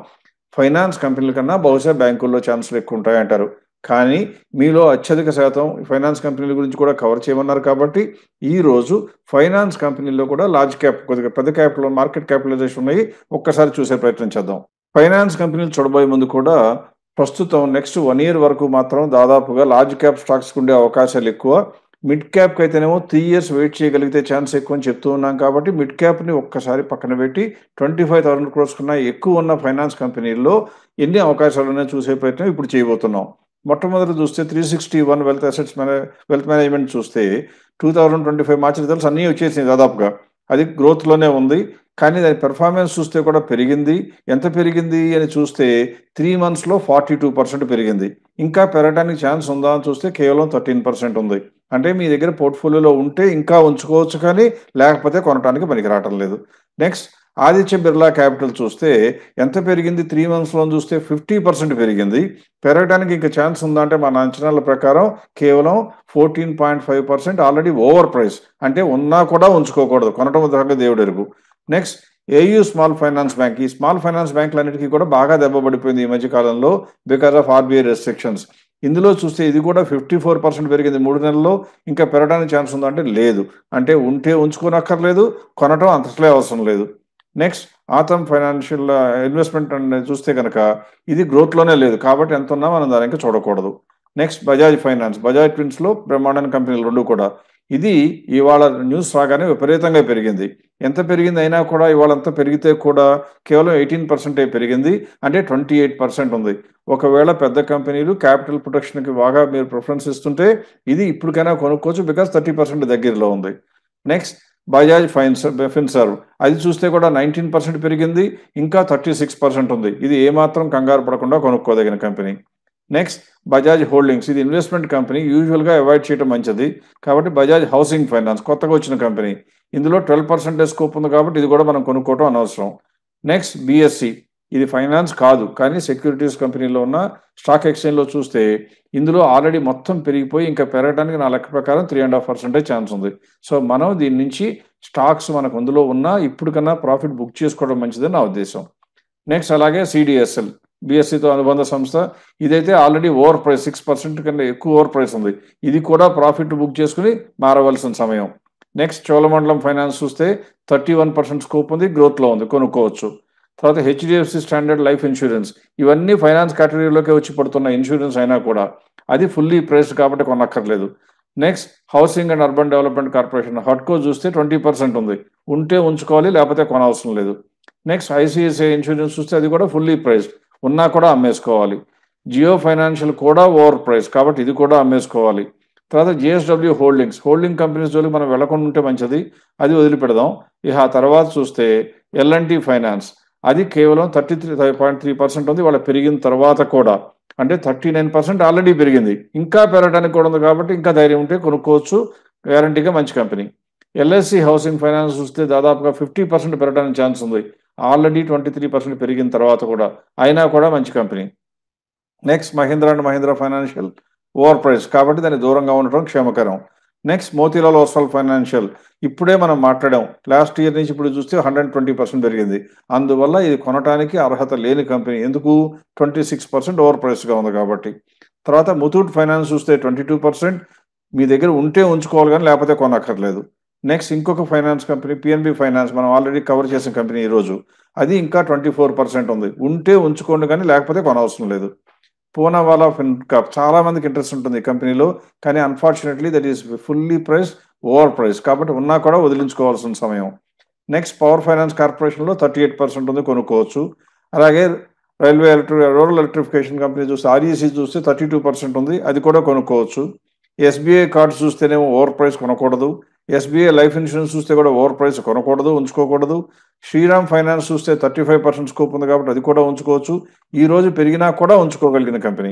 Speaker 2: ఫైనాన్స్ కంపెనీల కన్నా బహుశా బ్యాంకుల్లో ఛాన్సులు ఎక్కువుంటాయంటారు. కానీ మీలో అత్యధిక శాతం ఫైనాన్స్ కంపెనీల గురించి కూడా కవర్ చేయమన్నారు కాబట్టి, ఈరోజు ఫైనాన్స్ కంపెనీల్లో కూడా లార్జ్ క్యాప్ కొద్దిగా పెద్ద క్యాప్‌లో మార్కెట్ క్యాపిటలైజేషన్ ఉన్నాయి. ఒక్కసారి చూసే ప్రయత్నం చేద్దాం. ఫైనాన్స్ కంపెనీలు చూడబోయే ముందు కూడా ప్రస్తుతం నెక్స్ట్ 1 ఇయర్ వరకు మాత్రం దాదాపుగా లార్జ్ క్యాప్ స్టాక్స్‌కి ఉండే అవకాశాలు ఎక్కువ. మిడ్ క్యాప్‌కి అయితేనేమో 3 ఇయర్స్ వెయిట్ చేయగలిగితే ఛాన్స్ ఎక్కువ అని చెప్తూ ఉన్నాం కాబట్టి మిడ్ క్యాప్‌ని ఒక్కసారి పక్కన పెట్టి 25,000 క్రోర్స్ కన్నా ఎక్కువ ఉన్న ఫైనాన్స్ కంపెనీల్లో ఎన్ని అవకాశాలు ఉన్నాయో చూసే ప్రయత్నం ఇప్పుడు చేయబోతున్నాం. మొట్టమొదట చూస్తే 361 వెల్త్ మేనేజ్మెంట్ చూస్తే 2025 మార్చి రిజల్ట్స్ అన్నీ వచ్చేసినాయి దాదాపుగా. అది గ్రోత్‌లోనే ఉంది. కానీ దాని పెర్ఫార్మెన్స్ చూస్తే కూడా పెరిగింది. ఎంత పెరిగింది అని చూస్తే 3 మంత్స్‌లో 42% పెరిగింది. ఇంకా పెరగడానికి ఛాన్స్ ఉందా అని చూస్తే కేవలం 13% ఉంది. అంటే మీ దగ్గర పోర్ట్‌ఫోలియోలో ఉంటే ఇంకా ఉంచుకోవచ్చు కానీ లేకపోతే కొనటానికి పనికి రావటం లేదు. నెక్స్ట్ ఆదిత్య బిర్లా క్యాపిటల్ చూస్తే ఎంత పెరిగింది 3 మంత్స్‌లో చూస్తే 50% పెరిగింది. పెరగడానికి ఇంకా ఛాన్స్ ఉందా అంటే మన అంచనాల ప్రకారం కేవలం 14.5% ఆల్రెడీ ఓవర్ ప్రైస్. అంటే ఉన్నా కూడా ఉంచుకోకూడదు. కొనటం దాకా దేవుడెరుగు. Next AU small finance bank. ఈ స్మాల్ ఫైనాన్స్ బ్యాంకులన్నిటికీ కూడా బాగా దెబ్బ పడిపోయింది ఈ మధ్య కాలంలో బికాస్ ఆఫ్ ఆర్‌బీఐ రెస్ట్రిక్షన్స్. ఇందులో చూస్తే ఇది కూడా 54% పెరిగింది 3 నెలల్లో. ఇంకా పెరగడానికి ఛాన్స్ ఉందా అంటే లేదు. అంటే ఉంటే ఉంచుకోనక్కర్లేదు. కొనటం అంతట్లే అవసరం లేదు. నెక్స్ట్ ఆథమ్ ఫైనాన్షియల్ ఇన్వెస్ట్‌మెంట్ అని చూస్తే గనక ఇది గ్రోత్‌లోనే లేదు. కాబట్టి ఎంతున్నా మనం దాని ఇంకా చూడకూడదు. Next Bajaj finance. బజాజ్ ట్విన్స్‌లో బ్రహ్మాండమైన కంపెనీలు 2 కూడా. ఇది ఇవాళ న్యూస్ రాగానే విపరీతంగా పెరిగింది. ఎంత పెరిగింది అయినా కూడా ఇవాళంతా పెరిగితే కూడా కేవలం 18% పెరిగింది. అంటే 28% ఉంది. ఒకవేళ పెద్ద కంపెనీలు క్యాపిటల్ ప్రొటెక్షన్‌కి బాగా మీరు ప్రిఫరెన్స్ ఇస్తుంటే ఇది ఇప్పటికైనా కొనుక్కోవచ్చు. బికాస్ 30% దగ్గరలో ఉంది. నెక్స్ట్ బజాజ్ ఫిన్సర్వ్. అది చూస్తే కూడా 19% పెరిగింది. ఇంకా 36% ఉంది. ఇది ఏమాత్రం కంగారు పడకుండా కొనుక్కోదగిన కంపెనీ. Next Bajaj holdings. ఇది ఇన్వెస్ట్‌మెంట్ కంపెనీ. యూజువల్‌గా అవాయిడ్ చేయడం మంచిది. కాబట్టి బజాజ్ హౌసింగ్ ఫైనాన్స్ కొత్తగా వచ్చిన కంపెనీ. ఇందులో 12% స్కోప్ ఉంది కాబట్టి ఇది కూడా మనం కొనుక్కోవడం అనవసరం. Next BSc. ఇది ఫైనాన్స్ కాదు. కానీ సెక్యూరిటీస్ కంపెనీలో ఉన్న స్టాక్ ఎక్స్‌చేంజ్‌లో చూస్తే ఇందులో ఆల్రెడీ మొత్తం పెరిగిపోయి ఇంకా పెరగడానికి నా లెక్క ప్రకారం 3.5% ఛాన్స్ ఉంది. సో మనం దీని నుంచి స్టాక్స్ మనకు అందులో ఉన్నా ఇప్పుడు కన్నా ప్రాఫిట్ బుక్ చేసుకోవడం మంచిదని నా ఉద్దేశం. నెక్స్ట్ అలాగే సిడిఎస్ఎల్. బీఎస్‌సితో అనుబంధ సంస్థ. ఇదైతే ఆల్రెడీ ఓవర్ ప్రైస్ 6% కన్నా ఎక్కువ ఓవర్ ప్రైస్ ఉంది. ఇది కూడా ప్రాఫిట్ బుక్ చేసుకుని మారవలసిన సమయం. నెక్స్ట్ చోళమండలం ఫైనాన్స్ చూస్తే 31% స్కోప్ ఉంది. గ్రోత్‌లో ఉంది. కొనుక్కోవచ్చు. తర్వాత హెచ్‌డిఎఫ్‌సి స్టాండర్డ్ లైఫ్ ఇన్సూరెన్స్. ఇవన్నీ ఫైనాన్స్ కేటగిరీలోకే వచ్చి పడుతున్న ఇన్సూరెన్స్ అయినా కూడా అది ఫుల్లీ ప్రైస్డ్ కాబట్టి కొనక్కర్లేదు. Next housing and urban development corporation హడ్కో చూస్తే 20% ఉంది. ఉంటే ఉంచుకోవాలి లేకపోతే కొనవసరం లేదు. నెక్స్ట్ ఐసిఐసిఐ ఇన్సూరెన్స్ చూస్తే అది కూడా ఫుల్లీ ప్రైస్డ్. ఉన్నా కూడా అమ్మేసుకోవాలి. జియో ఫైనాన్షియల్ కూడా ఓవర్ ప్రైస్ కాబట్టి ఇది కూడా అమ్మేసుకోవాలి. తర్వాత జేఎస్‌డబ్ల్యూ హోల్డింగ్స్. హోల్డింగ్ కంపెనీస్ జోలికి మనం వెళ్ళకుండా ఉంటే మంచిది. అది వదిలిపెడదాం. ఇక ఆ తర్వాత చూస్తే ఎల్&టీ ఫైనాన్స్. అది కేవలం 33.3% ఉంది. వాళ్ళ పెరిగిన తర్వాత కూడా. అంటే 39% ఆల్రెడీ పెరిగింది. ఇంకా పెరగడానికి కూడా ఉంది కాబట్టి ఇంకా ధైర్యం ఉంటే కొనుక్కోవచ్చు. గ్యారంటీగా మంచి కంపెనీ. ఎల్ఐసి హౌసింగ్ ఫైనాన్స్ చూస్తే దాదాపుగా 50% పెరగడానికి ఛాన్స్ ఉంది. ఆల్రెడీ 23% పెరిగిన తర్వాత కూడా. అయినా కూడా మంచి company. Next Mahindra and Mahindra financial over price కాబట్టి దాన్ని దూరంగా ఉండటం క్షేమకరం. Next Motilal Oswal financial. ఇప్పుడే మనం మాట్లాడాం. లాస్ట్ ఇయర్ నుంచి ఇప్పుడు చూస్తే 120% పెరిగింది. అందువల్ల ఇది కొనటానికి అర్హత లేని కంపెనీ. ఎందుకు? 26% ఓవర్ ప్రైస్‌గా ఉంది కాబట్టి. తర్వాత ముతూట్ ఫైనాన్స్ చూస్తే 22%. మీ దగ్గర ఉంటే ఉంచుకోవాలి కానీ లేకపోతే కొనక్కర్లేదు. నెక్స్ట్ ఇంకొక ఫైనాన్స్ కంపెనీ పిఎన్బి ఫైనాన్స్ మనం ఆల్రెడీ కవర్ చేసిన కంపెనీ ఈరోజు. అది ఇంకా 24% ఉంది. ఉంటే ఉంచుకోండి కానీ లేకపోతే కొనవసరం లేదు. పూనావాలా ఫిన్కాప్. చాలా మందికి ఇంట్రెస్ట్ ఉంటుంది ఈ కంపెనీలో. కానీ unfortunately that is fully price over price కాబట్టి ఉన్నా కూడా వదిలించుకోవాల్సిన సమయం. నెక్స్ట్ పవర్ ఫైనాన్స్ కార్పొరేషన్లో 38% ఉంది. కొనుక్కోవచ్చు. అలాగే రూరల్ ఎలక్ట్రిఫికేషన్ కంపెనీ చూస్తే ఆర్ఈసీ చూస్తే 32% ఉంది. అది కూడా కొనుక్కోవచ్చు. ఎస్బీఐ కార్డ్స్ చూస్తేనేమో ఓవర్ ప్రైస్ కొనకూడదు. ఎస్బీఐ లైఫ్ ఇన్సూరెన్స్ చూస్తే కూడా ఓవర్ ప్రైస్ కొనకూడదు, ఉంచుకోకూడదు. శ్రీరామ్ ఫైనాన్స్ చూస్తే 35% స్కోప్ ఉంది కాబట్టి అది కూడా ఉంచుకోవచ్చు. ఈ రోజు పెరిగినా కూడా ఉంచుకోగలిగిన కంపెనీ.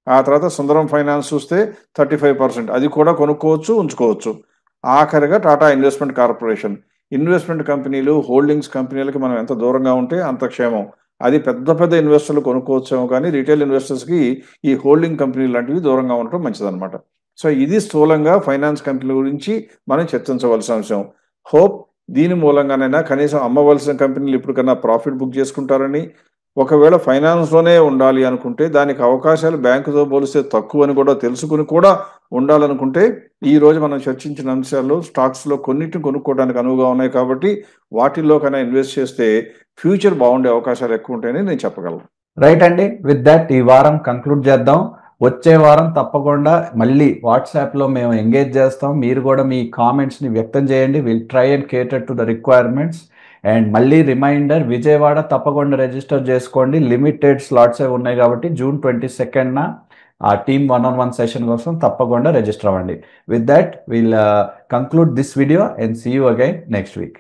Speaker 2: ఆ తర్వాత సుందరం ఫైనాన్స్ చూస్తే 35%, అది కూడా కొనుక్కోవచ్చు, ఉంచుకోవచ్చు. ఆఖరిగా టాటా ఇన్వెస్ట్మెంట్ కార్పొరేషన్. ఇన్వెస్ట్మెంట్ కంపెనీలు, హోల్డింగ్స్ కంపెనీలకి మనం ఎంత దూరంగా ఉంటే అంత క్షేమం. అది పెద్ద పెద్ద ఇన్వెస్టర్లు కొనుక్కోవచ్చేమో కానీ రీటైల్ ఇన్వెస్టర్స్కి ఈ హోల్డింగ్ కంపెనీలు లాంటివి దూరంగా ఉండటం మంచిదన్నమాట. సో ఇది స్థూలంగా ఫైనాన్స్ కంపెనీల గురించి మనం చర్చించవలసిన అంశం. హోప్ దీని మూలంగానైనా కనీసం అమ్మవలసిన కంపెనీలు ఇప్పటికన్నా ప్రాఫిట్ బుక్ చేసుకుంటారని, ఒకవేళ ఫైనాన్స్లోనే ఉండాలి అనుకుంటే దానికి అవకాశాలు బ్యాంకుతో పోలిస్తే తక్కువ అని కూడా తెలుసుకుని కూడా ఉండాలనుకుంటే ఈ రోజు మనం చర్చించిన అంశాల్లో స్టాక్స్లో కొన్నిటిని కొనుక్కోవడానికి అనువుగా ఉన్నాయి కాబట్టి వాటిల్లో కన్నా ఇన్వెస్ట్ చేస్తే ఫ్యూచర్ బాగుండే అవకాశాలు ఎక్కువ ఉంటాయని నేను చెప్పగలను.
Speaker 1: రైట్ అండి, విత్ దట్ ఈ వారం కంక్లూడ్ చేద్దాం. వచ్చే వారం తప్పకుండా మళ్ళీ వాట్సాప్లో మేము ఎంగేజ్ చేస్తాం. మీరు కూడా మీ కామెంట్స్ని వ్యక్తం చేయండి. Will try and కేటర్ to the requirements. And మళ్ళీ రిమైండర్, విజయవాడ తప్పకుండా రిజిస్టర్ చేసుకోండి. లిమిటెడ్ స్లాట్సే ఉన్నాయి కాబట్టి June 22న ఆ టీమ్ 1-on-1 సెషన్ కోసం తప్పకుండా రిజిస్టర్ అవ్వండి. With that will conclude this video and see you again next week.